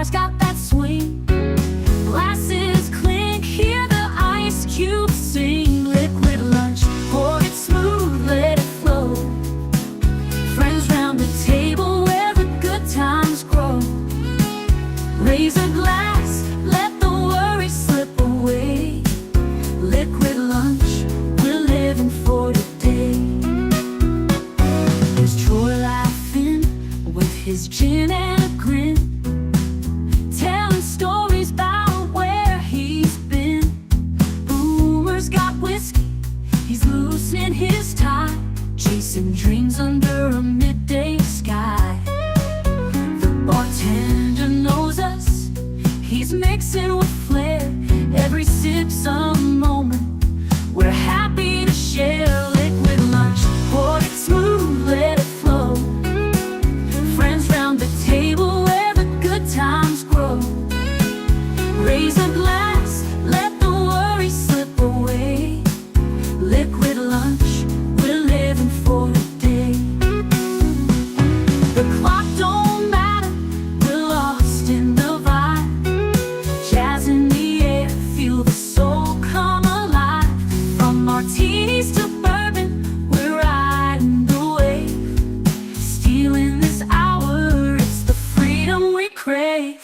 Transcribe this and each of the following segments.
bars got that swing. Glasses clink, hear the ice cubes sing. Liquid lunch, pour it smooth, let it flow. Friends round the table where the good times grow. Raise a glass, let the worry slip away. Liquid lunch, we're living for today. There's Troy laughing with his gin and a grin, telling stories about where he's been. Boomer's got whiskey, he's loosening his tie. Chasing dreams under a midday sky. The bartender knows us, he's mixing with flair. Every sip's a moment we're happy to share. Liquid lunch, pour it smooth, let it flow. Friends round the table where the good times grow. Raise a glass, let the worry slip away. Liquid lunch, we're living for today. The clock don't matter, we're lost in the vibe. Jazz in the air, feel the soul come alive. From martinis to bourbon, we're riding the wave. Stealing this hour, it's the freedom we crave.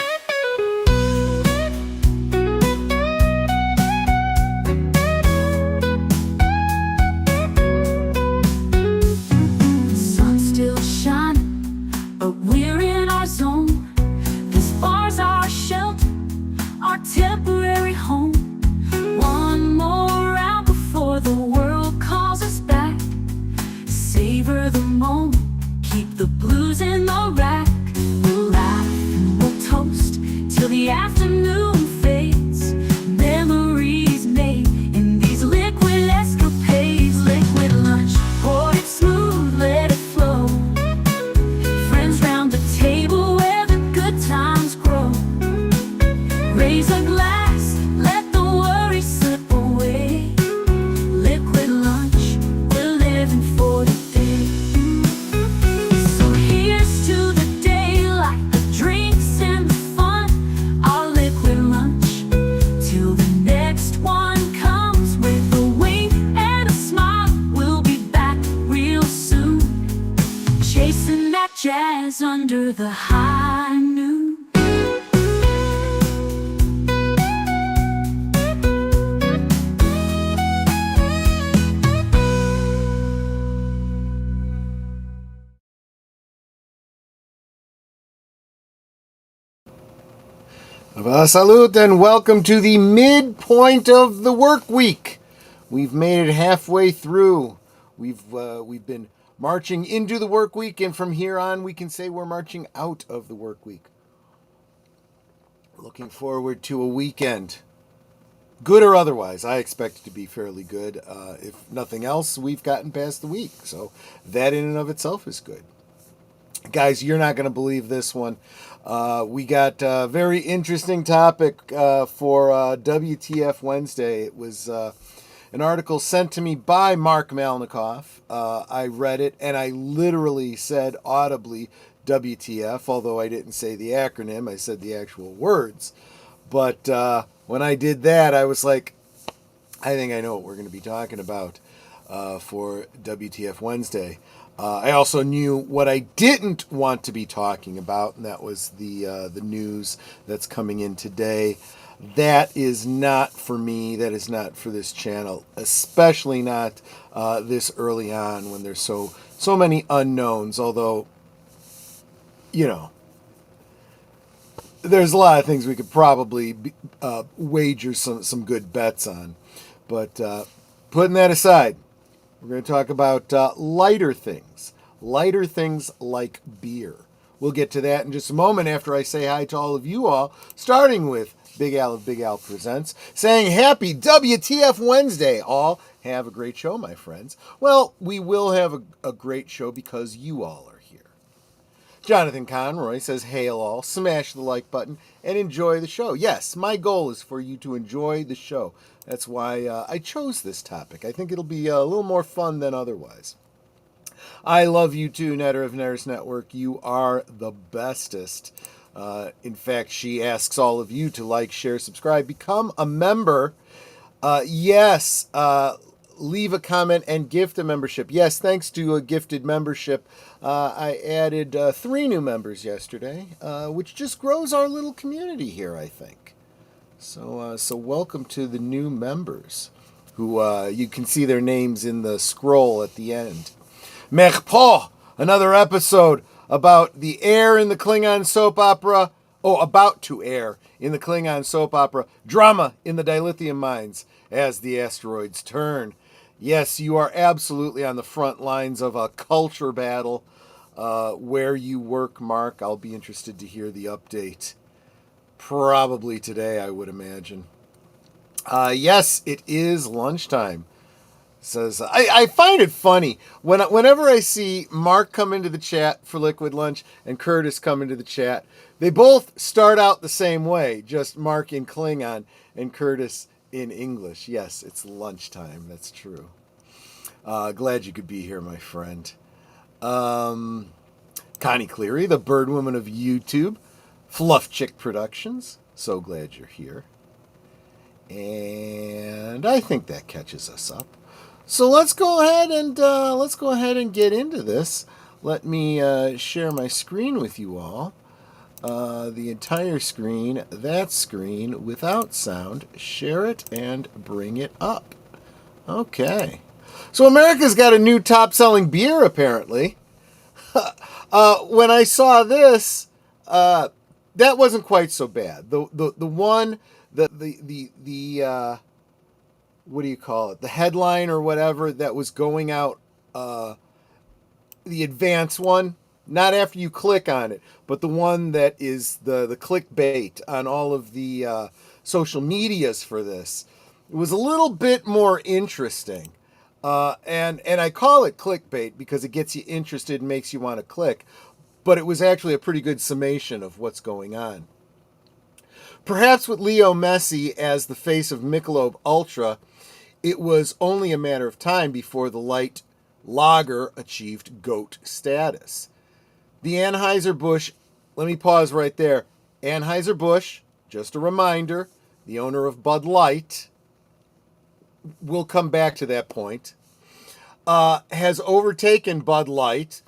Sun's still shining, but we're in our zone. This bar's our shelter, our temporary home. One more round before the world calls us back. Savor the moment, keep the blues in the rack. We'll laugh and we'll toast till the afternoon fades. Memories made in these liquid escapades. Liquid lunch, pour it smooth, let it flow. Friends round the table where the good times grow. Raise a glass, let the worry slip away. Liquid lunch, we're living for today. So here's to the daylight, the drinks and the fun. Our liquid lunch, till the next one comes. With a wink and a smile, we'll be back real soon. Chasing that jazz under the high noon. Salute and welcome to the midpoint of the work week. We've made it halfway through. We've been marching into the work week, and from here on we can say we're marching out of the work week. Looking forward to a weekend. Good or otherwise, I expect it to be fairly good. If nothing else, we've gotten past the week, so that in and of itself is good. Guys, you're not going to believe this one. We got a very interesting topic for WTF Wednesday. It was an article sent to me by Mark Malnikoff. I read it, and I literally said audibly WTF, although I didn't say the acronym. I said the actual words. But when I did that, I was like, I think I know what we're going to be talking about for WTF Wednesday. I also knew what I didn't want to be talking about, and that was the news that's coming in today. That is not for me. That is not for this channel, especially not this early on when there's so many unknowns. Although, you know, there's a lot of things we could probably wager some good bets on. But putting that aside, we're going to talk about lighter things like beer. We'll get to that in just a moment after I say hi to all of you all, starting with Big Al of Big Al Presents, saying happy WTF Wednesday. All have a great show, my friends. Well, we will have a great show because you all are here. Jonathan Conroy says, hail all, smash the like button, and enjoy the show. Yes, my goal is for you to enjoy the show. That's why I chose this topic. I think it'll be a little more fun than otherwise. I love you too, Netter of Netters Network. You are the bestest. In fact, she asks all of you to like, share, subscribe, become a member. Yes, leave a comment and gift a membership. Yes, thanks to a gifted membership, I added 3 new members yesterday, which just grows our little community here, I think. So welcome to the new members, who you can see their names in the scroll at the end. Merpo, another episode about the air in the Klingon soap opera. Oh, about to air in the Klingon soap opera. Drama in the dilithium mines as the asteroids turn. Yes, you are absolutely on the front lines of a culture battle. Where you work, Mark, I'll be interested to hear the update. Probably today, I would imagine. Yes, it is lunchtime. Says I find it funny whenever I see Mark come into the chat for Liquid Lunch and Curtis come into the chat. They both start out the same way, just Mark in Klingon and Curtis in English. Yes, it's lunchtime. That's true. Glad you could be here, my friend. Connie Cleary, the bird woman of YouTube. Fluff Chick Productions. So glad you're here. And I think that catches us up. So let's go ahead and get into this. Let me share my screen with you all. The entire screen, that screen without sound. Share it and bring it up. Okay. So America's got a new top-selling beer, apparently. When I saw this, that wasn't quite so bad. The one, the what do you call it? The headline or whatever that was going out, the advanced one, not after you click on it, but the one that is the clickbait on all of the social medias for this. It was a little bit more interesting. And I call it clickbait because it gets you interested and makes you want to click. But it was actually a pretty good summation of what's going on. Perhaps with Leo Messi as the face of Michelob Ultra, it was only a matter of time before the light lager achieved GOAT status. The Anheuser-Busch, let me pause right there. Anheuser-Busch, just a reminder, the owner of Bud Light, we'll come back to that point, has overtaken Bud Light.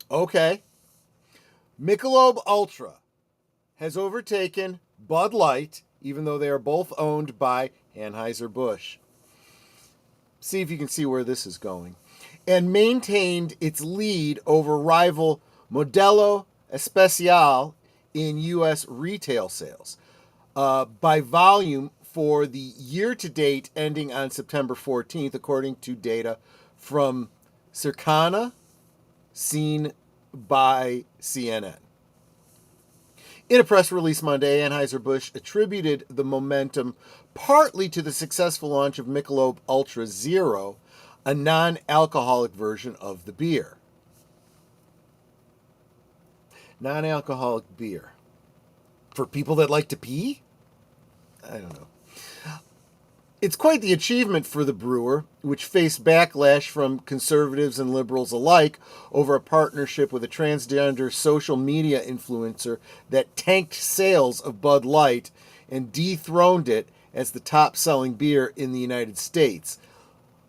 Okay. Michelob Ultra has overtaken Bud Light, even though they are both owned by Anheuser-Busch. See if you can see where this is going. And maintained its lead over rival Modelo Especial in U.S. retail sales by volume for the year-to-date ending on September 14th, according to data from Circana, seen by CNN. In a press release Monday, Anheuser-Busch attributed the momentum partly to the successful launch of Michelob Ultra Zero, a non-alcoholic version of the beer. Non-alcoholic beer. For people that like to pee? I don't know. It's quite the achievement for the brewer, which faced backlash from conservatives and liberals alike over a partnership with a transgender social media influencer that tanked sales of Bud Light and dethroned it as the top-selling beer in the United States,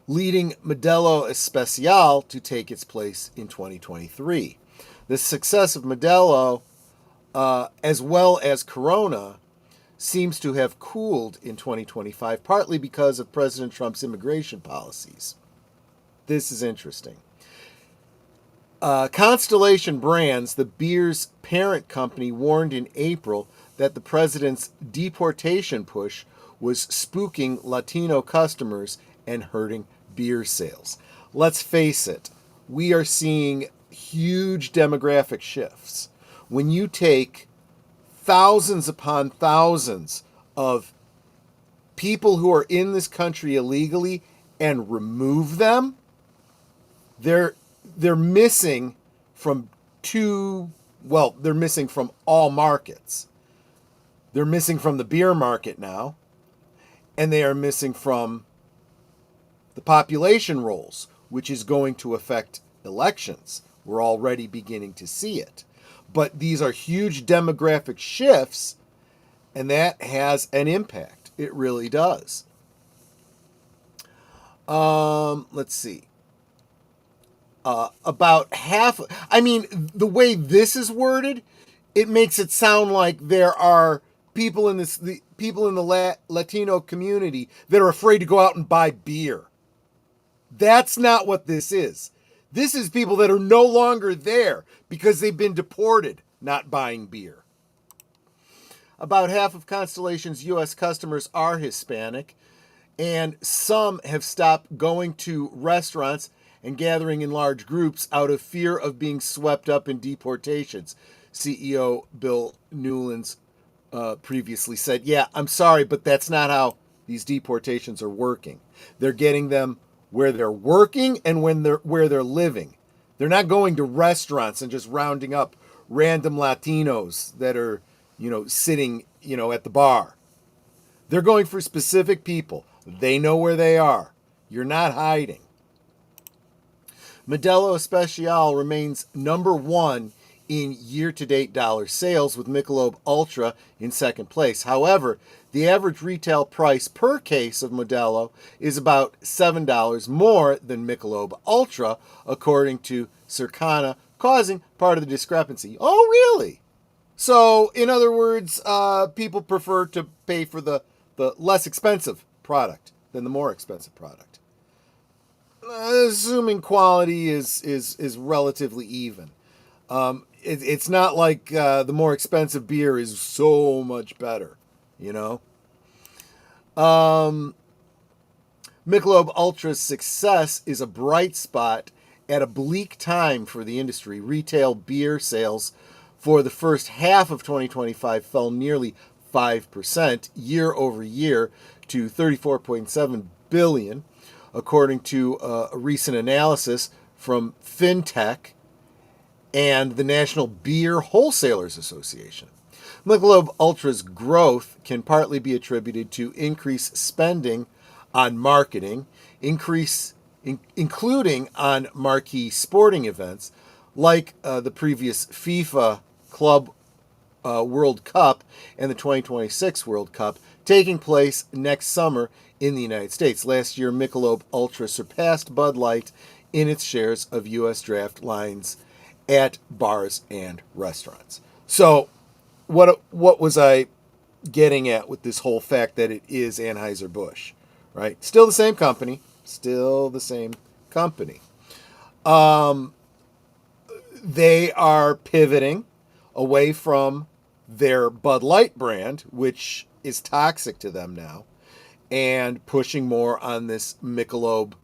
leading Modelo Especial to take its place in 2023. The success of Modelo, as well as Corona, seems to have cooled in 2025, partly because of President Trump's immigration policies. This is interesting. Constellation Brands, the beer's parent company, warned in April that the president's deportation push was spooking Latino customers and hurting beer sales. Let's face it, we are seeing huge demographic shifts. When you take thousands upon thousands of people who are in this country illegally and remove them, they're missing from they're missing from all markets. They're missing from the beer market now, and they are missing from the population rolls, which is going to affect elections. We're already beginning to see it. But these are huge demographic shifts, and that has an impact. It really does. Let's see. About half, I mean, the way this is worded, it makes it sound like there are people in the people in the Latino community that are afraid to go out and buy beer. That's not what this is. This is people that are no longer there because they've been deported, not buying beer. About half of Constellation's U.S. customers are Hispanic, and some have stopped going to restaurants and gathering in large groups out of fear of being swept up in deportations. CEO Bill Newlands previously said, yeah, I'm sorry, but that's not how these deportations are working. They're getting them where they're working and where they're living. They're not going to restaurants and just rounding up random Latinos that are, sitting, at the bar. They're going for specific people. They know where they are. You're not hiding. Modelo Especial remains number one in year-to-date dollar sales, with Michelob Ultra in second place. However, the average retail price per case of Modelo is about $7 more than Michelob Ultra, according to Circana, causing part of the discrepancy. Oh, really? So, in other words, people prefer to pay for the less expensive product than the more expensive product. Assuming quality is relatively even. It's not like the more expensive beer is so much better, Michelob Ultra's success is a bright spot at a bleak time for the industry. Retail beer sales for the first half of 2025 fell nearly 5% year over year to $34.7 billion, according to a recent analysis from FinTech and the National Beer Wholesalers Association. Michelob Ultra's growth can partly be attributed to increased spending on marketing, including on marquee sporting events like the previous FIFA Club World Cup and the 2026 World Cup, taking place next summer in the United States. Last year, Michelob Ultra surpassed Bud Light in its shares of U.S. draft lines at bars and restaurants. So, what was I getting at with this whole fact that it is Anheuser-Busch, right? Still the same company. They are pivoting away from their Bud Light brand, which is toxic to them now, and pushing more on this Michelob,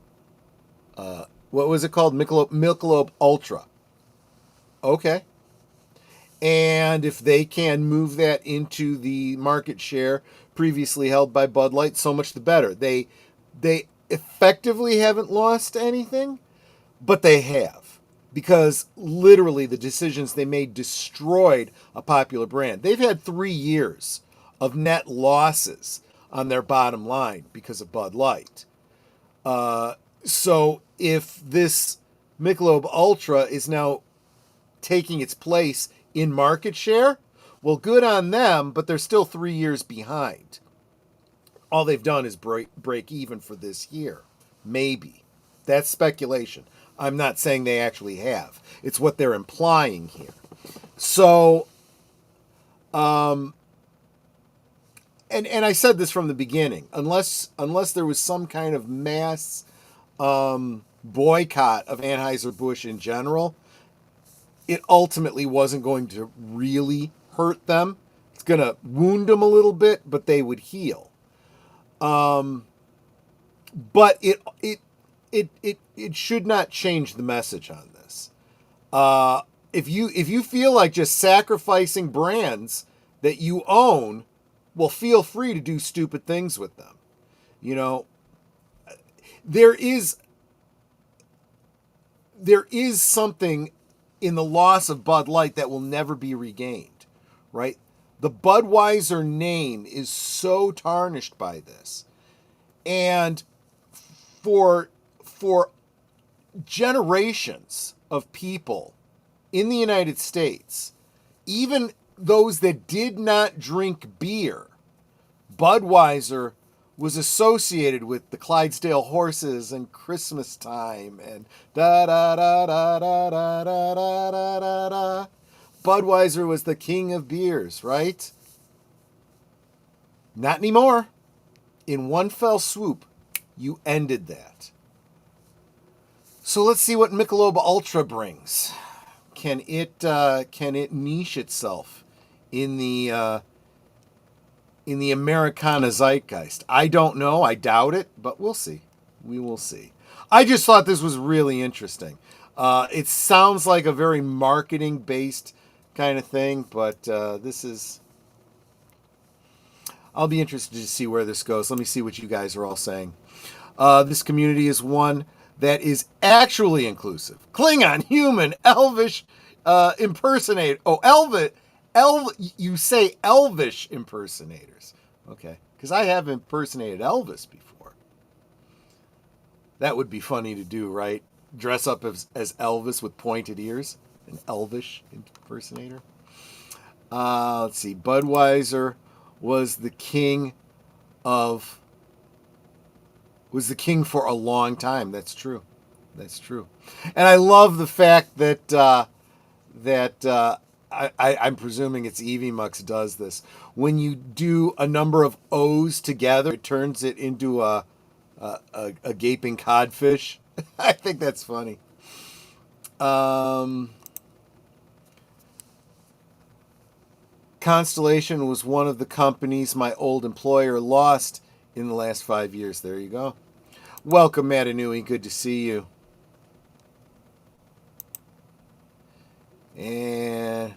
what was it called? Michelob Ultra. Okay. And if they can move that into the market share previously held by Bud Light, so much the better. They effectively haven't lost anything, but they have. Because literally the decisions they made destroyed a popular brand. They've had 3 years of net losses on their bottom line because of Bud Light. So if this Michelob Ultra is now taking its place in market share, well, good on them, but they're still 3 years behind. All they've done is break even for this year. Maybe. That's speculation. I'm not saying they actually have. It's what they're implying here. So, and I said this from the beginning. Unless there was some kind of mass boycott of Anheuser-Busch in general, it ultimately wasn't going to really hurt them. It's going to wound them a little bit, but they would heal. But it should not change the message on this. If you feel like just sacrificing brands that you own, well, feel free to do stupid things with them. There is something in the loss of Bud Light that will never be regained, right? The Budweiser name is so tarnished by this. And for generations of people in the United States, even those that did not drink beer, Budweiser was associated with the Clydesdale horses and Christmas time and da da da da da da da da da da da. Budweiser was the king of beers, right? Not anymore. In one fell swoop, you ended that. So let's see what Michelob Ultra brings. Can it niche itself in the Americana zeitgeist? I don't know. I doubt it, but we'll see. We will see. I just thought this was really interesting. It sounds like a very marketing-based kind of thing, but this is... I'll be interested to see where this goes. Let me see what you guys are all saying. This community is one that is actually inclusive. Klingon, human, Elvish, impersonator. Oh, you say Elvish impersonators. Okay. Because I have impersonated Elvis before. That would be funny to do, right? Dress up as Elvis with pointed ears. An Elvish impersonator. Let's see. Budweiser was the king for a long time. That's true. That's true. And I love the fact that I'm presuming it's Evie Mux does this. When you do a number of O's together, it turns it into a gaping codfish. I think that's funny. Constellation was one of the companies my old employer lost in the last 5 years. There you go. Welcome, Matanui. Good to see you. And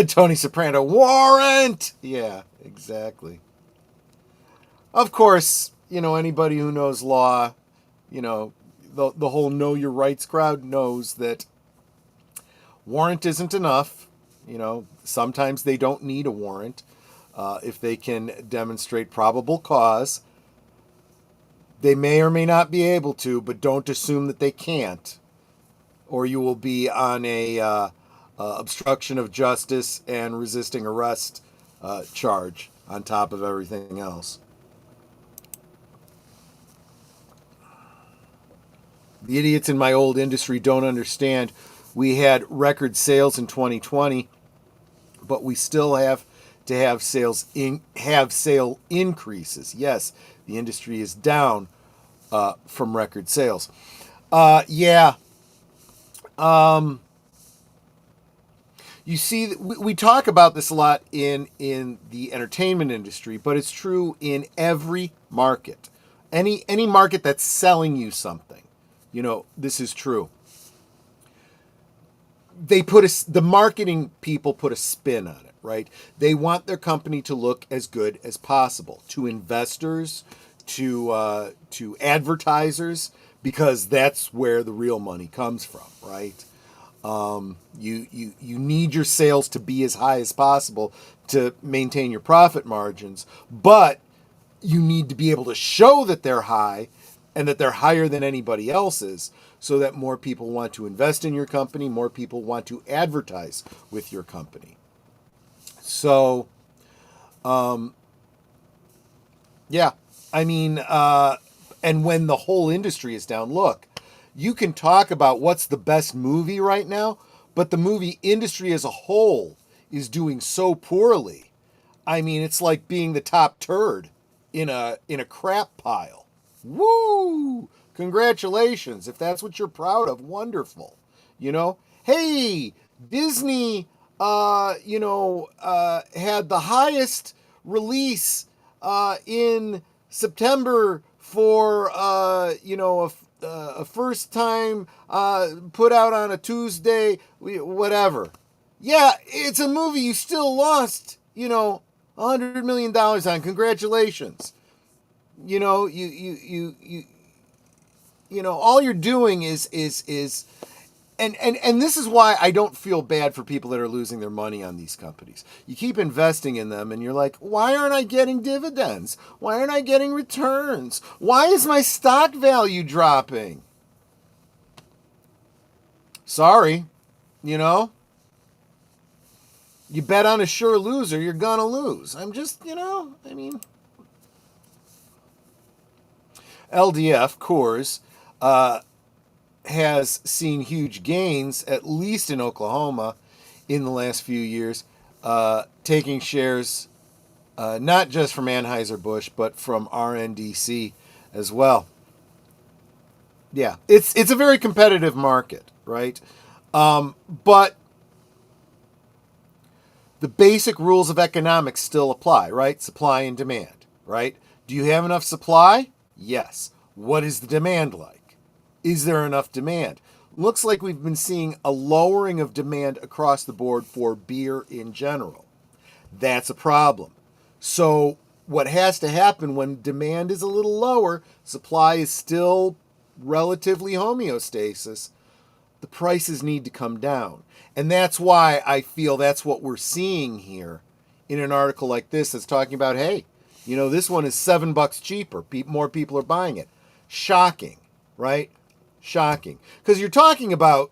Tony Soprano, warrant! Yeah, exactly. Of course, anybody who knows law, the whole know your rights crowd knows that warrant isn't enough. Sometimes they don't need a warrant. If they can demonstrate probable cause, they may or may not be able to, but don't assume that they can't, or you will be on a obstruction of justice and resisting arrest charge on top of everything else. The idiots in my old industry don't understand. We had record sales in 2020, but we still have to have sale increases. Yes, the industry is down from record sales. Yeah. You see, we talk about this a lot in the entertainment industry, but it's true in every market. Any market that's selling you something, this is true. The marketing people put a spin on it, right? They want their company to look as good as possible to investors, to advertisers, because that's where the real money comes from, right? You need your sales to be as high as possible to maintain your profit margins, but you need to be able to show that they're high and that they're higher than anybody else's, so that more people want to invest in your company, more people want to advertise with your company. So, yeah, and when the whole industry is down, look, you can talk about what's the best movie right now, but the movie industry as a whole is doing so poorly. It's like being the top turd in a crap pile. Woo! Congratulations. If that's what you're proud of, wonderful. Hey, Disney, had the highest release in September for, a first time put out on a Tuesday, whatever. Yeah, it's a movie you still lost, $100 million on. Congratulations. All you're doing is and this is why I don't feel bad for people that are losing their money on these companies. You keep investing in them and you're like, why aren't I getting dividends? Why aren't I getting returns? Why is my stock value dropping? Sorry, You bet on a sure loser, you're going to lose. I'm just, I mean. LDF, Coors, has seen huge gains, at least in Oklahoma, in the last few years, taking shares not just from Anheuser-Busch, but from RNDC as well. Yeah, it's a very competitive market, right? But the basic rules of economics still apply, right? Supply and demand, right? Do you have enough supply? Yes. What is the demand like? Is there enough demand? Looks like we've been seeing a lowering of demand across the board for beer in general. That's a problem. So what has to happen when demand is a little lower, supply is still relatively homeostasis, the prices need to come down. And that's why I feel that's what we're seeing here in an article like this that's talking about, hey, this one is $7 cheaper. More people are buying it. Shocking, right? Shocking. Because you're talking about,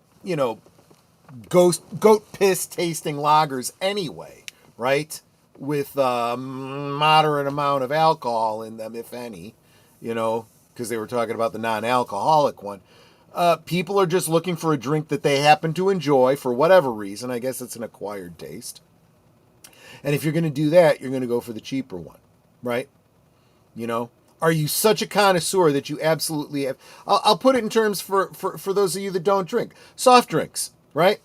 goat piss tasting lagers anyway, right? With a moderate amount of alcohol in them, if any, because they were talking about the non-alcoholic one. People are just looking for a drink that they happen to enjoy for whatever reason. I guess it's an acquired taste. And if you're going to do that, you're going to go for the cheaper one, right? Are you such a connoisseur that you absolutely have? I'll put it in terms for those of you that don't drink. Soft drinks, right?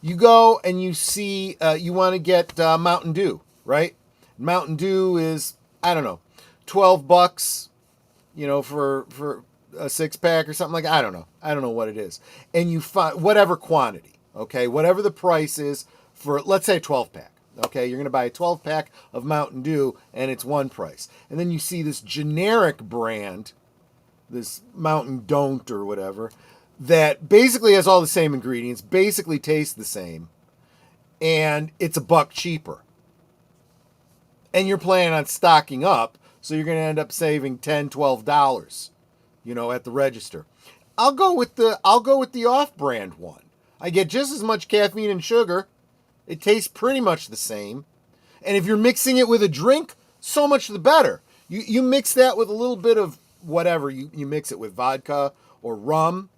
You go and you see, you want to get Mountain Dew, right? Mountain Dew is, I don't know, $12, for a 6-pack or something like that. I don't know. I don't know what it is. And you find whatever quantity, okay? Whatever the price is for, let's say, a 12-pack. Okay, you're going to buy a 12-pack of Mountain Dew, and it's one price. And then you see this generic brand, this Mountain Don't or whatever, that basically has all the same ingredients, basically tastes the same, and it's $1 cheaper. And you're planning on stocking up, so you're going to end up saving $10, $12, at the register. I'll go with the off-brand one. I get just as much caffeine and sugar. It tastes pretty much the same. And if you're mixing it with a drink, so much the better. You mix that with a little bit of whatever. You mix it with vodka or rum.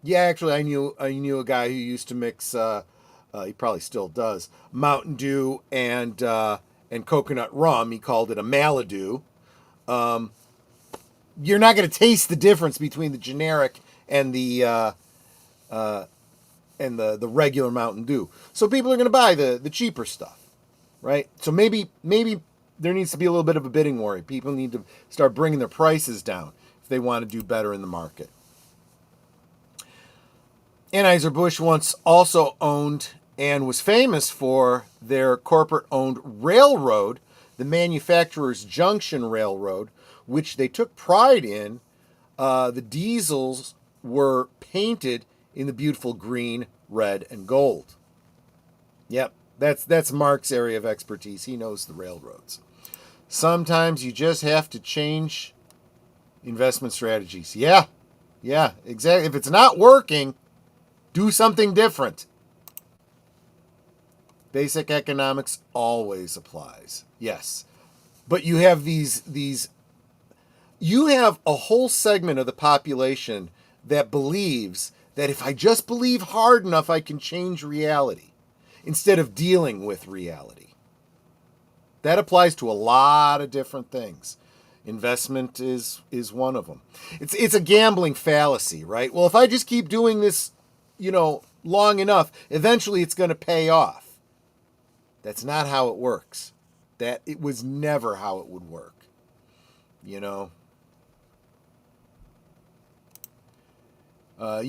Yeah, actually, I knew a guy who used to mix, he probably still does, Mountain Dew and coconut rum. He called it a Malibu. You're not going to taste the difference between the generic and the regular Mountain Dew. So people are going to buy the cheaper stuff, right? So maybe there needs to be a little bit of a bidding war. People need to start bringing their prices down if they want to do better in the market. Anheuser-Busch once also owned and was famous for their corporate-owned railroad, the Manufacturers Junction Railroad, which they took pride in. The diesels were painted in the beautiful green, red, and gold. Yep, that's Mark's area of expertise. He knows the railroads. Sometimes you just have to change investment strategies. Yeah, exactly. If it's not working, do something different. Basic economics always applies. Yes. But you have you have a whole segment of the population that believes that if I just believe hard enough, I can change reality instead of dealing with reality. That applies to a lot of different things. Investment is one of them. It's a gambling fallacy, right? Well, if I just keep doing this, long enough, eventually it's going to pay off. That's not how it works. It was never how it would work. You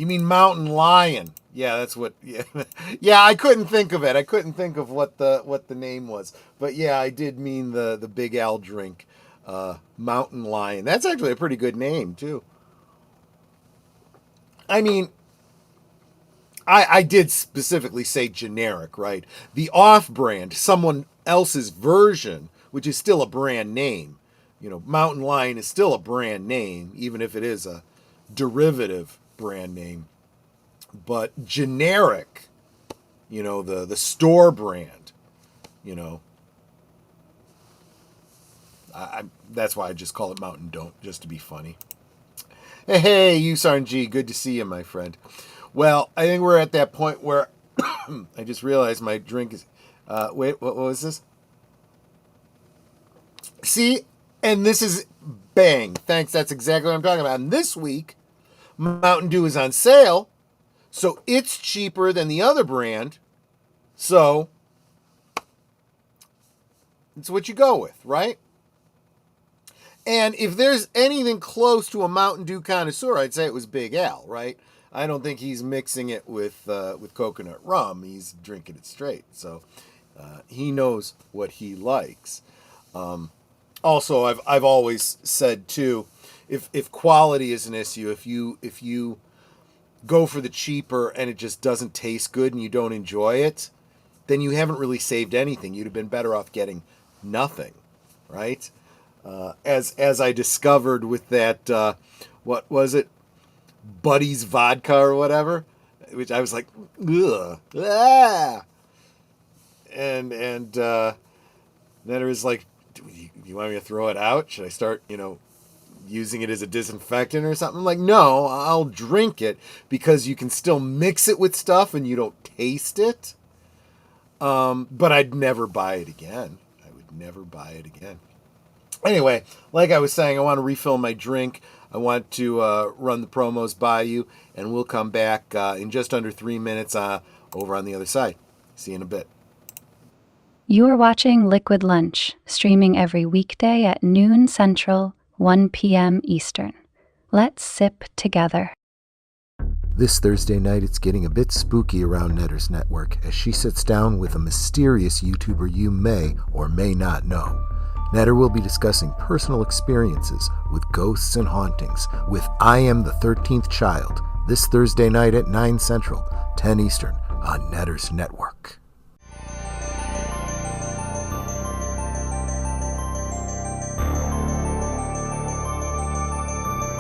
mean Mountain Lion? Yeah, that's what. Yeah, yeah. I couldn't think of it. I couldn't think of what the name was. But yeah, I did mean the Big Al drink, Mountain Lion. That's actually a pretty good name too. I mean, I did specifically say generic, right? The off-brand, someone else's version, which is still a brand name. Mountain Lion is still a brand name, even if it is a derivative brand name. But generic, the store brand, that's why I just call it Mountain Don't, just to be funny. Hey, ussarn G, good to see you, my friend. Well, I think we're at that point where I just realized my drink is... wait, what was this? See? And this is... Bang. Thanks, that's exactly what I'm talking about. And this week, Mountain Dew is on sale, so it's cheaper than the other brand. So, it's what you go with, right? And if there's anything close to a Mountain Dew connoisseur, I'd say it was Big Al, right? I don't think he's mixing it with coconut rum. He's drinking it straight. So he knows what he likes. Also, I've always said too, if quality is an issue, if you go for the cheaper and it just doesn't taste good and you don't enjoy it, then you haven't really saved anything. You'd have been better off getting nothing, right? As I discovered with that, what was it, Buddy's vodka or whatever, which I was like, ugh, ah, and then it was like, do you want me to throw it out? Should I start, using it as a disinfectant or something? I'm like, no, I'll drink it because you can still mix it with stuff and you don't taste it. But I'd never buy it again. I would never buy it again. Anyway, like I was saying, I want to refill my drink. I want to run the promos by you, and we'll come back in just under 3 minutes over on the other side. See you in a bit. You are watching Liquid Lunch, streaming every weekday at noon Central, 1 p.m. Eastern. Let's sip together. This Thursday night, it's getting a bit spooky around Netter's network as she sits down with a mysterious YouTuber you may or may not know. Netter will be discussing personal experiences with ghosts and hauntings with I Am the 13th Child this Thursday night at 9 Central, 10 Eastern on Netter's network.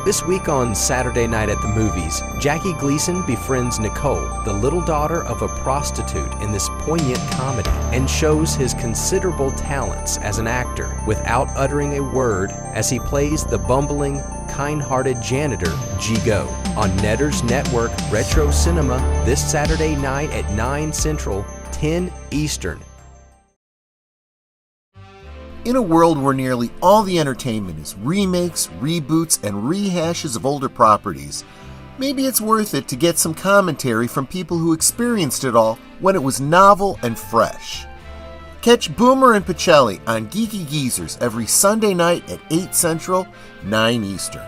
This week on Saturday Night at the Movies, Jackie Gleason befriends Nicole, the little daughter of a prostitute, in this poignant comedy, and shows his considerable talents as an actor without uttering a word as he plays the bumbling, kind-hearted janitor G-Go on Netter's Network Retro Cinema this Saturday night at 9 Central, 10 Eastern. In a world where nearly all the entertainment is remakes, reboots, and rehashes of older properties, maybe it's worth it to get some commentary from people who experienced it all when it was novel and fresh. Catch Boomer and Pacelli on Geeky Geezers every Sunday night at 8 Central, 9 Eastern.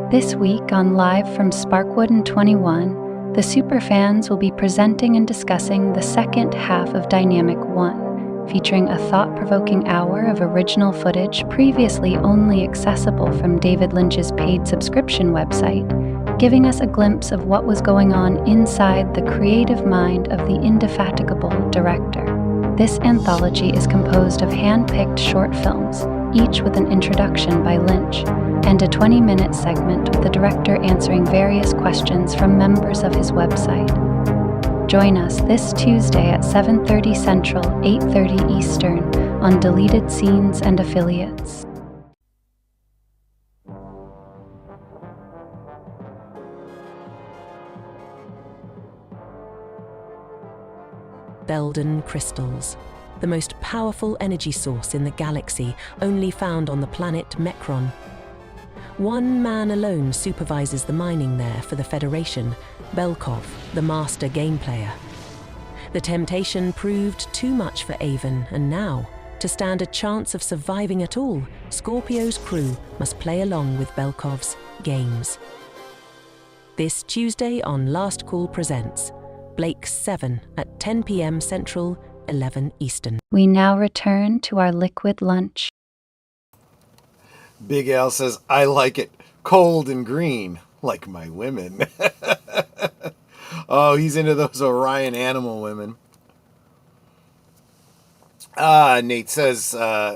This week on Live from Sparkwood and 21, the Superfans will be presenting and discussing the second half of Dynamic 1. Featuring a thought-provoking hour of original footage previously only accessible from David Lynch's paid subscription website, giving us a glimpse of what was going on inside the creative mind of the indefatigable director. This anthology is composed of hand-picked short films, each with an introduction by Lynch, and a 20-minute segment with the director answering various questions from members of his website. Join us this Tuesday at 7:30 Central, 8:30 Eastern on Deleted Scenes and Affiliates. Belden crystals, the most powerful energy source in the galaxy, only found on the planet Mekron. One man alone supervises the mining there for the Federation, Belkov, the master game player. The temptation proved too much for Avon, and now, to stand a chance of surviving at all, Scorpio's crew must play along with Belkov's games. This Tuesday on Last Call Presents, Blake's 7 at 10 p.m. Central, 11 Eastern. We now return to our liquid lunch. Big Al says, I like it cold and green, like my women. Oh, he's into those Orion animal women. Nate says,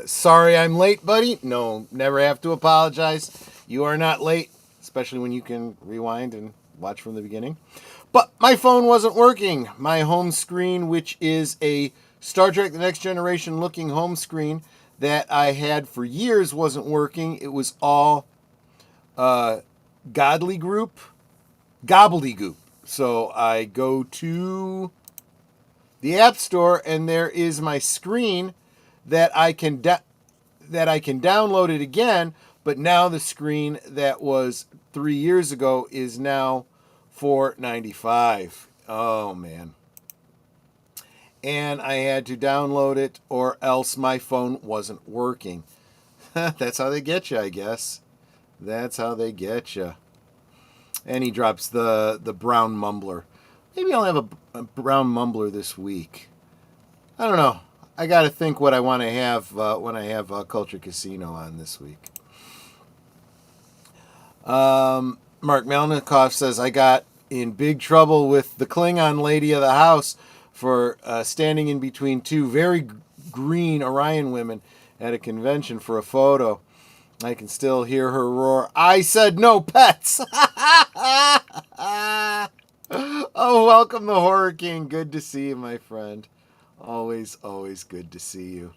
sorry I'm late, buddy. No, never have to apologize. You are not late. It's especially when you can rewind and watch from the beginning. But my phone wasn't working. My home screen, which is a Star Trek The Next Generation looking home screen that I had for years, wasn't working. It was all gobbledygook. So I go to the App Store, and there is my screen that I can download it again. But now the screen that was 3 years ago is now $4.95. Oh man! And I had to download it, or else my phone wasn't working. That's how they get you, I guess. That's how they get you. And he drops the brown mumbler. Maybe I'll have a brown mumbler this week. I don't know. I got to think what I want to have when I have Culture Casino on this week. Mark Melnikoff says, I got in big trouble with the Klingon lady of the house for standing in between two very green Orion women at a convention for a photo. I can still hear her roar, I said no pets! Oh, welcome the Horror King. Good to see you, my friend. Always, always good to see you.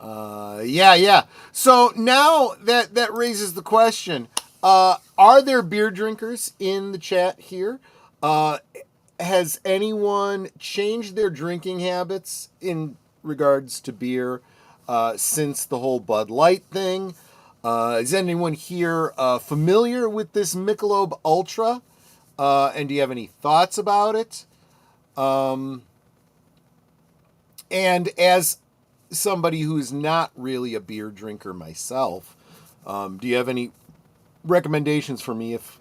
Yeah. So now that raises the question, are there beer drinkers in the chat here? Has anyone changed their drinking habits in regards to beer since the whole Bud Light thing? Is anyone here familiar with this Michelob Ultra? And do you have any thoughts about it? And as somebody who's not really a beer drinker myself, do you have any recommendations for me if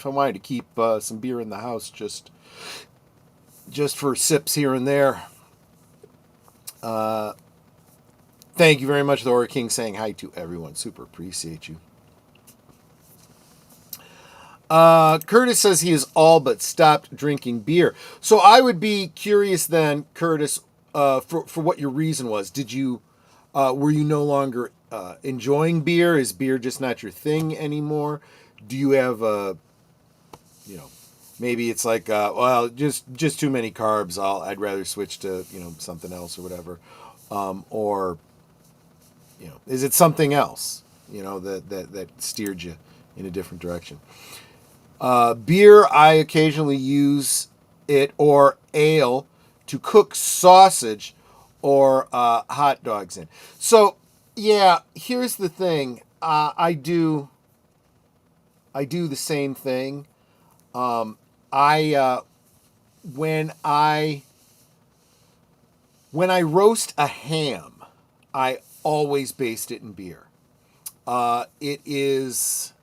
I wanted to keep some beer in the house just for sips here and there? Thank you very much, the Horror King, saying hi to everyone. Super appreciate you. Curtis says he has all but stopped drinking beer. So I would be curious then, Curtis, for what your reason was. Did you were you no longer enjoying beer? Is beer just not your thing anymore? Do you have maybe it's like well, just too many carbs. I'd rather switch to something else or whatever. Or is it something else that steered you in a different direction? Beer, I occasionally use it, or ale, to cook sausage or hot dogs in. So, yeah, here's the thing. I do the same thing. When I roast a ham, I always baste it in beer. It is...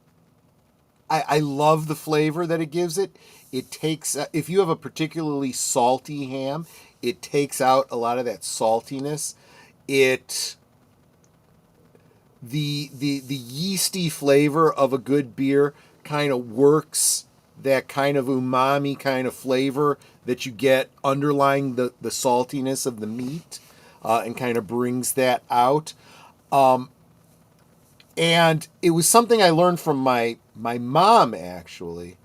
I love the flavor that it gives it. It takes, if you have a particularly salty ham, it takes out a lot of that saltiness. The yeasty flavor of a good beer kind of works that kind of umami kind of flavor that you get underlying the saltiness of the meat, and kind of brings that out. And it was something I learned from my mom, actually,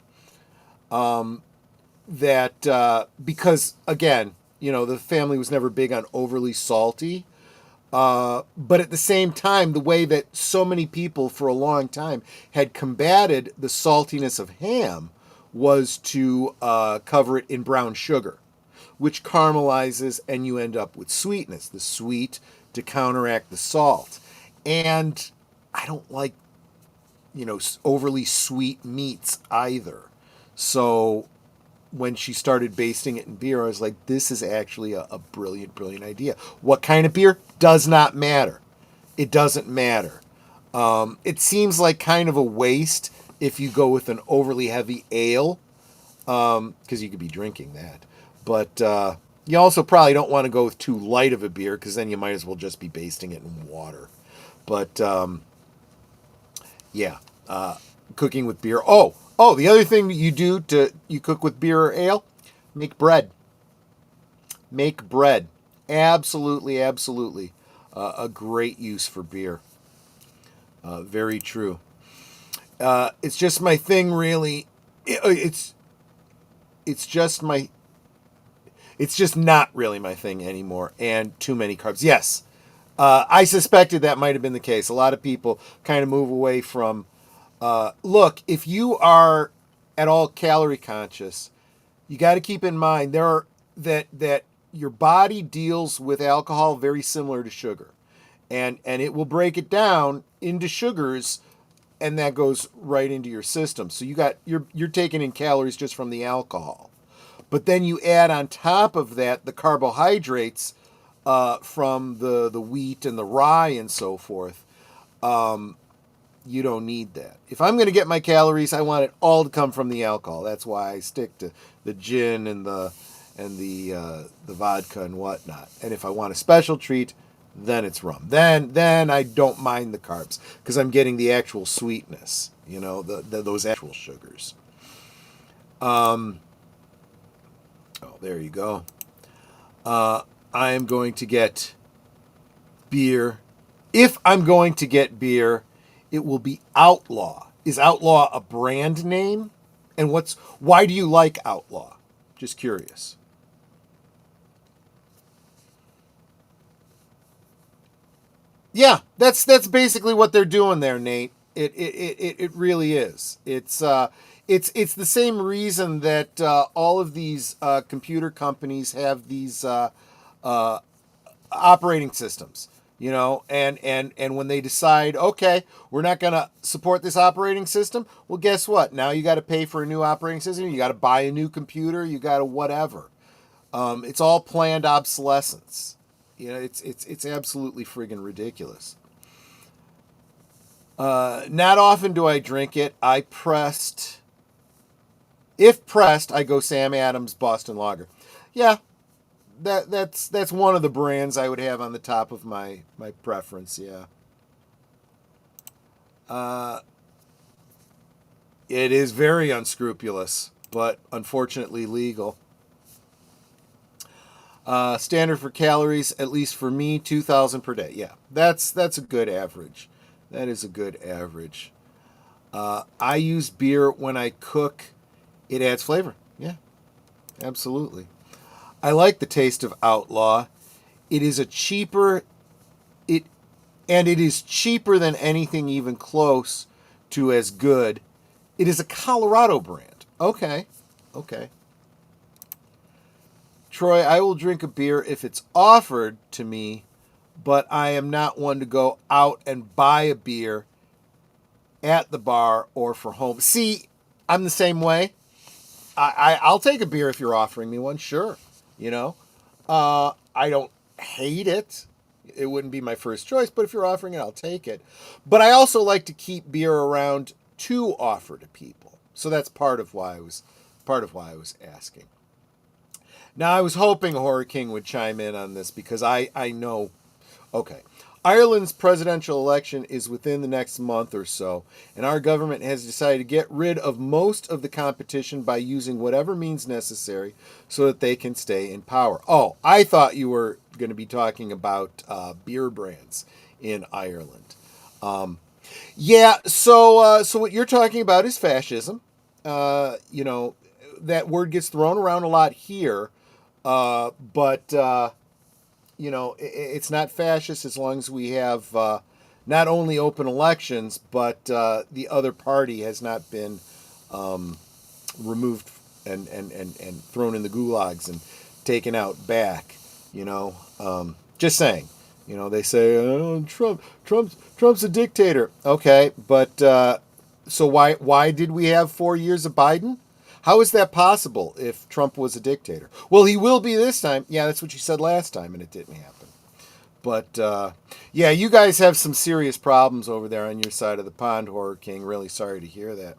that because, again, the family was never big on overly salty, but at the same time, the way that so many people for a long time had combated the saltiness of ham was to cover it in brown sugar, which caramelizes, and you end up with sweetness, the sweet to counteract the salt. And I don't like, overly sweet meats either. So when she started basting it in beer, I was like, this is actually a brilliant, brilliant idea. What kind of beer? Does not matter. It doesn't matter. It seems like kind of a waste if you go with an overly heavy ale, because you could be drinking that. But you also probably don't want to go with too light of a beer, because then you might as well just be basting it in water. But yeah, cooking with beer. Oh, the other thing that you cook with beer or ale, make bread. Make bread. Absolutely, absolutely. A great use for beer. Very true. It's just my thing, really. It's just my. It's just not really my thing anymore, and too many carbs. Yes, I suspected that might have been the case. A lot of people kind of move away from. Look, if you are at all calorie conscious, you got to keep in mind that your body deals with alcohol very similar to sugar, and it will break it down into sugars, and that goes right into your system. So you're taking in calories just from the alcohol, but then you add on top of that the carbohydrates from the wheat and the rye and so forth. You don't need that. If I'm going to get my calories, I want it all to come from the alcohol. That's why I stick to the gin and the vodka and whatnot. And if I want a special treat, then it's rum. Then I don't mind the carbs because I'm getting the actual sweetness. Those actual sugars. Oh, there you go. I am going to get beer. If I'm going to get beer, it will be Outlaw. Is Outlaw a brand name? And why do you like Outlaw? Just curious. Yeah, that's basically what they're doing there, Nate. It really is. It's the same reason that all of these computer companies have these operating systems. And when they decide, okay, we're not going to support this operating system, well, guess what? Now you got to pay for a new operating system. You got to buy a new computer. You got to whatever. It's all planned obsolescence. It's absolutely friggin' ridiculous. Not often do I drink it. If pressed, I go Sam Adams Boston Lager. Yeah. That's one of the brands I would have on the top of my preference, yeah. It is very unscrupulous, but unfortunately legal. Standard for calories, at least for me, 2,000 per day. Yeah, that's a good average. That is a good average. I use beer when I cook. It adds flavor. Yeah, absolutely. I like the taste of Outlaw. It is cheaper than anything even close to as good. It is a Colorado brand. Okay. Troy, I will drink a beer if it's offered to me, but I am not one to go out and buy a beer at the bar or for home. See, I'm the same way. I'll take a beer if you're offering me one, sure. I don't hate it. It wouldn't be my first choice, but if you're offering it, I'll take it. But I also like to keep beer around to offer to people. So that's part of why I was asking. Now, I was hoping Horror King would chime in on this because I know. Okay. Ireland's presidential election is within the next month or so, and our government has decided to get rid of most of the competition by using whatever means necessary so that they can stay in power. Oh, I thought you were going to be talking about beer brands in Ireland. Yeah, so what you're talking about is fascism. That word gets thrown around a lot here, but it's not fascist as long as we have not only open elections, but the other party has not been removed and thrown in the gulags and taken out back. Just saying. They say Trump's a dictator. Okay, but so why did we have 4 years of Biden? How is that possible if Trump was a dictator? Well, he will be this time. Yeah, that's what you said last time, and it didn't happen. But, yeah, you guys have some serious problems over there on your side of the pond, Horror King. Really sorry to hear that.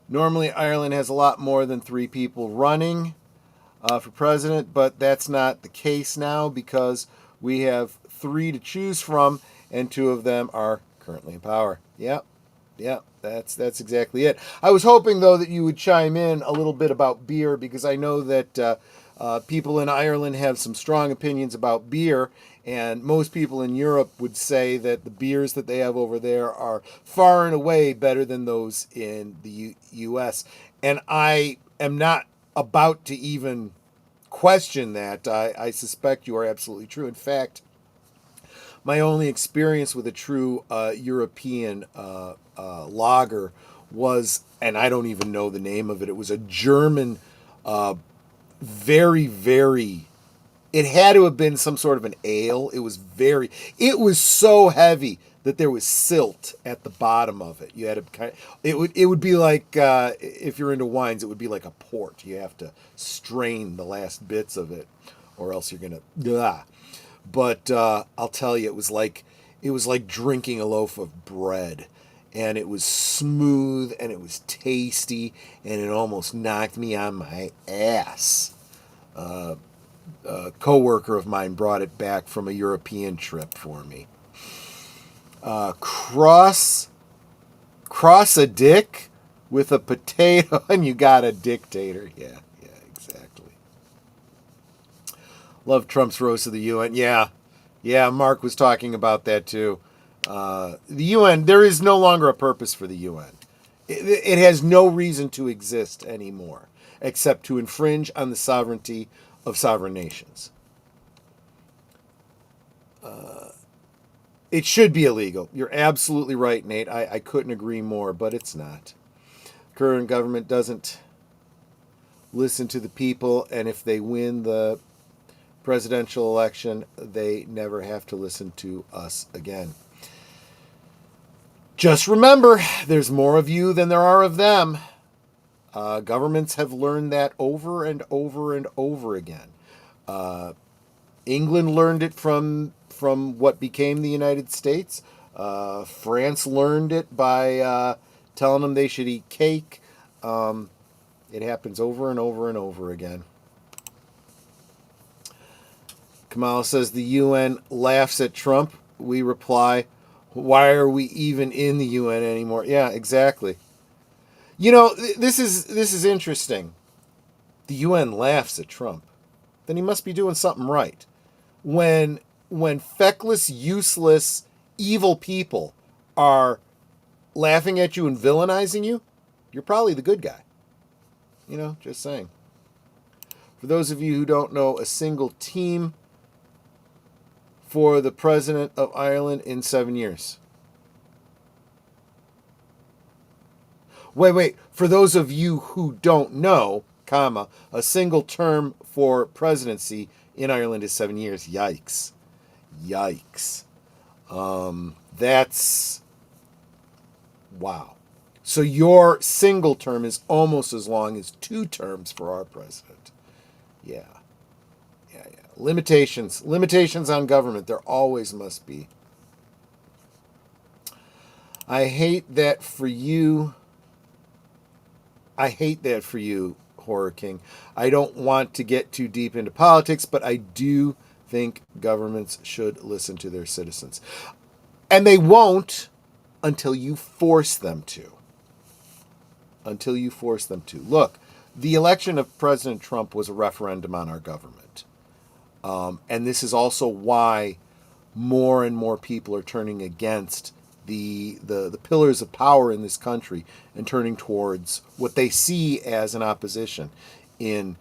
Normally, Ireland has a lot more than 3 people running for president, but that's not the case now because we have 3 to choose from, and 2 of them are currently in power. Yep. That's exactly it. I was hoping, though, that you would chime in a little bit about beer because I know that People in Ireland have some strong opinions about beer, and most people in Europe would say that the beers that they have over there are far and away better than those in the U.S. And I am not about to even question that. I suspect you are absolutely true. In fact, my only experience with a true European lager was, and I don't even know the name of it, it was a German, very, very, it had to have been some sort of an ale. It was so heavy that there was silt at the bottom of it. You had to it would be like, if you're into wines, it would be like a port. You have to strain the last bits of it, or else you're going to, But I'll tell you, it was like drinking a loaf of bread, and it was smooth and it was tasty, and it almost knocked me on my ass. A coworker of mine brought it back from a European trip for me. Cross a dick with a potato, and you got a dictator. Yeah, exactly. Love Trump's roast of the UN. Yeah, Mark was talking about that too. The UN, there is no longer a purpose for the UN. It has no reason to exist anymore, except to infringe on the sovereignty of sovereign nations. It should be illegal. You're absolutely right, Nate. I couldn't agree more, but it's not. Current government doesn't listen to the people, and if they win the presidential election, they never have to listen to us again. Just remember, there's more of you than there are of them. Governments have learned that over and over and over again. England learned it from what became the United States. France learned it by telling them they should eat cake. It happens over and over and over again. Kamal says the UN laughs at Trump. We reply, why are we even in the UN anymore? Yeah, exactly. You know, this is interesting. The UN laughs at Trump. Then he must be doing something right. When feckless, useless, evil people are laughing at you and villainizing you, you're probably the good guy. You know, just saying. For those of you who don't know, a single team for the president of Ireland in 7 years. Wait. For those of you who don't know, comma, a single term for presidency in Ireland is 7 years. Yikes. That's... wow. So your single term is almost as long as 2 terms for our president. Yeah. Limitations on government. There always must be. I hate that for you, Horror King. I don't want to get too deep into politics, but I do think governments should listen to their citizens. And they won't until you force them to. Look, the election of President Trump was a referendum on our government. And this is also why more and more people are turning against the pillars of power in this country and turning towards what they see as an opposition in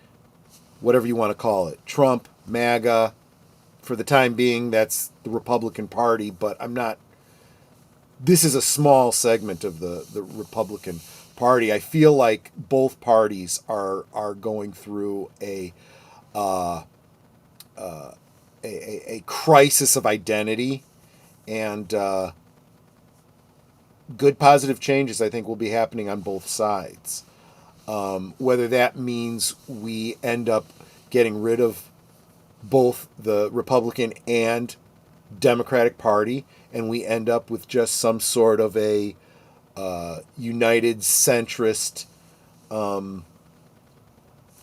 whatever you want to call it. Trump, MAGA. For the time being, that's the Republican Party, but this is a small segment of the Republican Party. I feel like both parties are going through a crisis of identity, and good positive changes, I think, will be happening on both sides. Whether that means we end up getting rid of both the Republican and Democratic Party, and we end up with just some sort of a united centrist,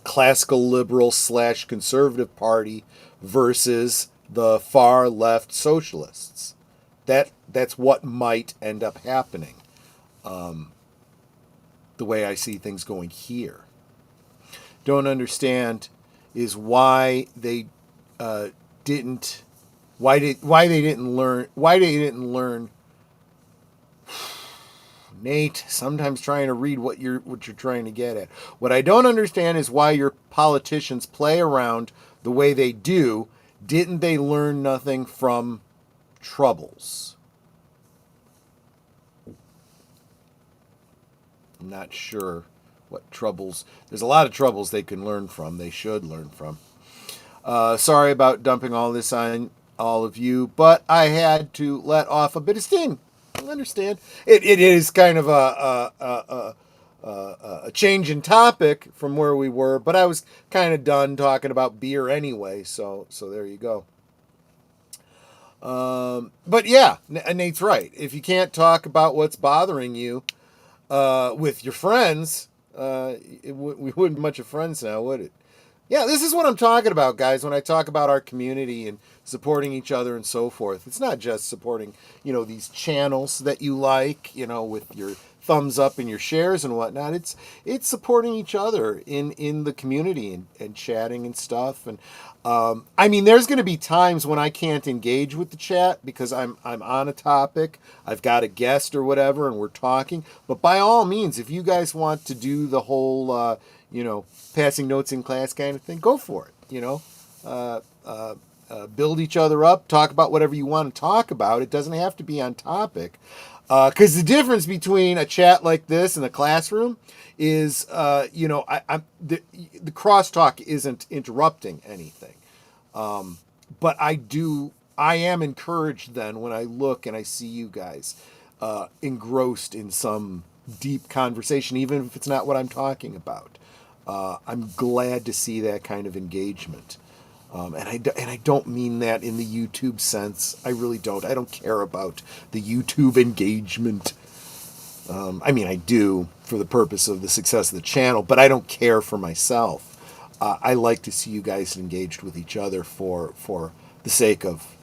classical liberal / conservative party versus the far left socialists. That's what might end up happening, the way I see things going here. Don't understand is why they didn't learn. Nate, sometimes trying to read what you're trying to get at. What I don't understand is why your politicians play around the way they do. Didn't they learn nothing from Troubles? I'm not sure what Troubles. There's a lot of Troubles they can learn from. They should learn from. Sorry about dumping all this on all of you, but I had to let off a bit of steam. I understand. It is kind of a change in topic from where we were, but I was kind of done talking about beer anyway, so there you go. But yeah, Nate's right. If you can't talk about what's bothering you with your friends, we wouldn't be much of friends now, would it? Yeah, this is what I'm talking about, guys, when I talk about our community and supporting each other and so forth. It's not just supporting, these channels that you like, with your thumbs up and your shares and whatnot. It's supporting each other in the community and chatting and stuff. And there's going to be times when I can't engage with the chat because I'm on a topic, I've got a guest or whatever, and we're talking. But by all means, if you guys want to do the whole, passing notes in class kind of thing, go for it. Build each other up, talk about whatever you want to talk about. It doesn't have to be on topic. Because the difference between a chat like this and a classroom is, the crosstalk isn't interrupting anything. But I am encouraged then when I look and I see you guys engrossed in some deep conversation, even if it's not what I'm talking about. I'm glad to see that kind of engagement. And I don't mean that in the YouTube sense. I really don't. I don't care about the YouTube engagement. I do for the purpose of the success of the channel, but I don't care for myself. I like to see you guys engaged with each other for the sake of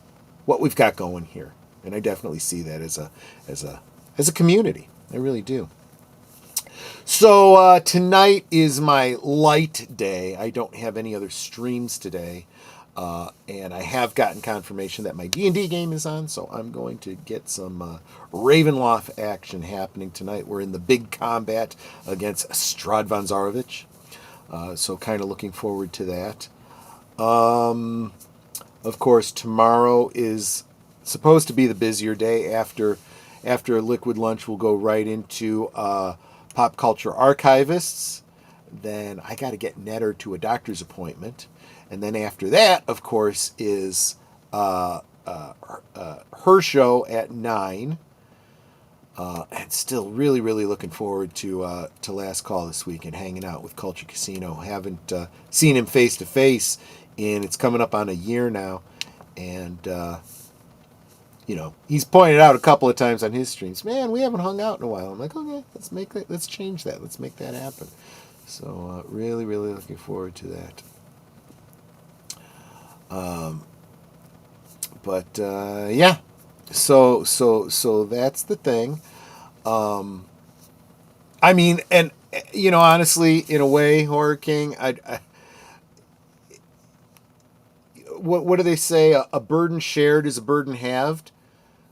what we've got going here. And I definitely see that as a community. I really do. So tonight is my light day. I don't have any other streams today. And I have gotten confirmation that my D&D game is on, so I'm going to get some Ravenloft action happening tonight. We're in the big combat against Strahd von Zarovich. So kind of looking forward to that. Of course, tomorrow is supposed to be the busier day. After Liquid Lunch, we'll go right into Pop Culture Archivists. Then I got to get Netter to a doctor's appointment. And then after that, of course, is her show at 9. And still really, really looking forward to Last Call this week and hanging out with Culture Casino. Haven't seen him face to face it's coming up on a year now. And, he's pointed out a couple of times on his streams, man, we haven't hung out in a while. I'm like, okay, let's change that. Let's make that happen. So really, really looking forward to that. Yeah, so that's the thing. And honestly, in a way, Horror King, what do they say? A burden shared is a burden halved.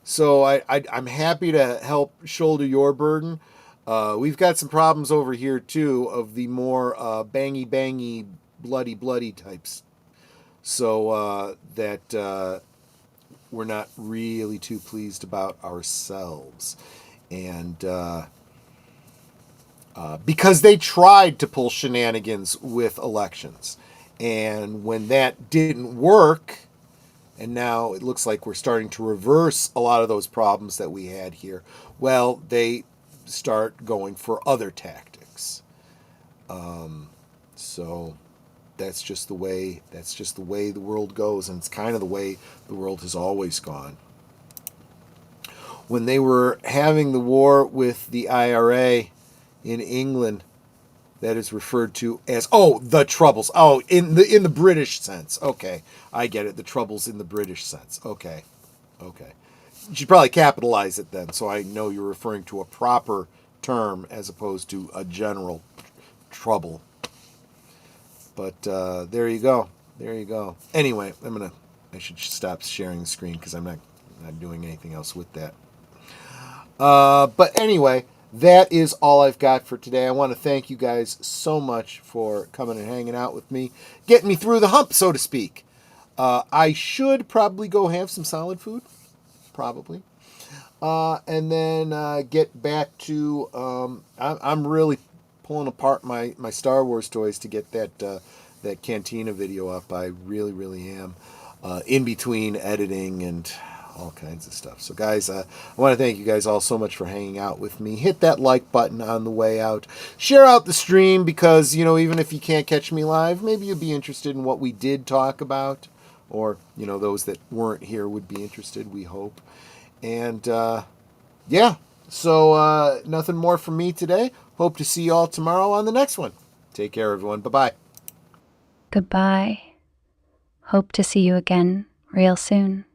So I'm happy to help shoulder your burden. We've got some problems over here too of the more bangy, bloody types. So that we're not really too pleased about ourselves. And because they tried to pull shenanigans with elections. And when that didn't work, and now it looks like we're starting to reverse a lot of those problems that we had here, well, they start going for other tactics. So that's just the way the world goes, and it's kind of the way the world has always gone. When they were having the war with the IRA in England, that is referred to as the Troubles. In the British sense. Okay, I get it. The Troubles in the British sense. Okay. You should probably capitalize it then, so I know you're referring to a proper term as opposed to a general trouble. But there you go. There you go. Anyway, I should stop sharing the screen because I'm not doing anything else with that. But anyway, that is all I've got for today. I want to thank you guys so much for coming and hanging out with me, getting me through the hump, so to speak. I should probably go have some solid food, probably. And then get back to, I'm really pulling apart my Star Wars toys to get that Cantina video up. I really, really am. In between editing and all kinds of stuff. So guys, I want to thank you guys all so much for hanging out with me. Hit that like button on the way out. Share out the stream because, even if you can't catch me live, maybe you'll be interested in what we did talk about. Or, those that weren't here would be interested, we hope. And, yeah. So, nothing more from me today. Hope to see you all tomorrow on the next one. Take care, everyone. Bye-bye. Goodbye. Hope to see you again real soon.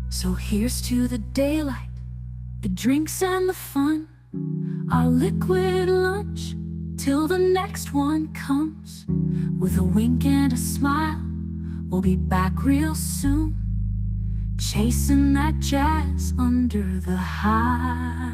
So here's to the daylight, the drinks and the fun, our liquid lunch, till the next one comes. With a wink and a smile, we'll be back real soon, chasing that jazz under the high.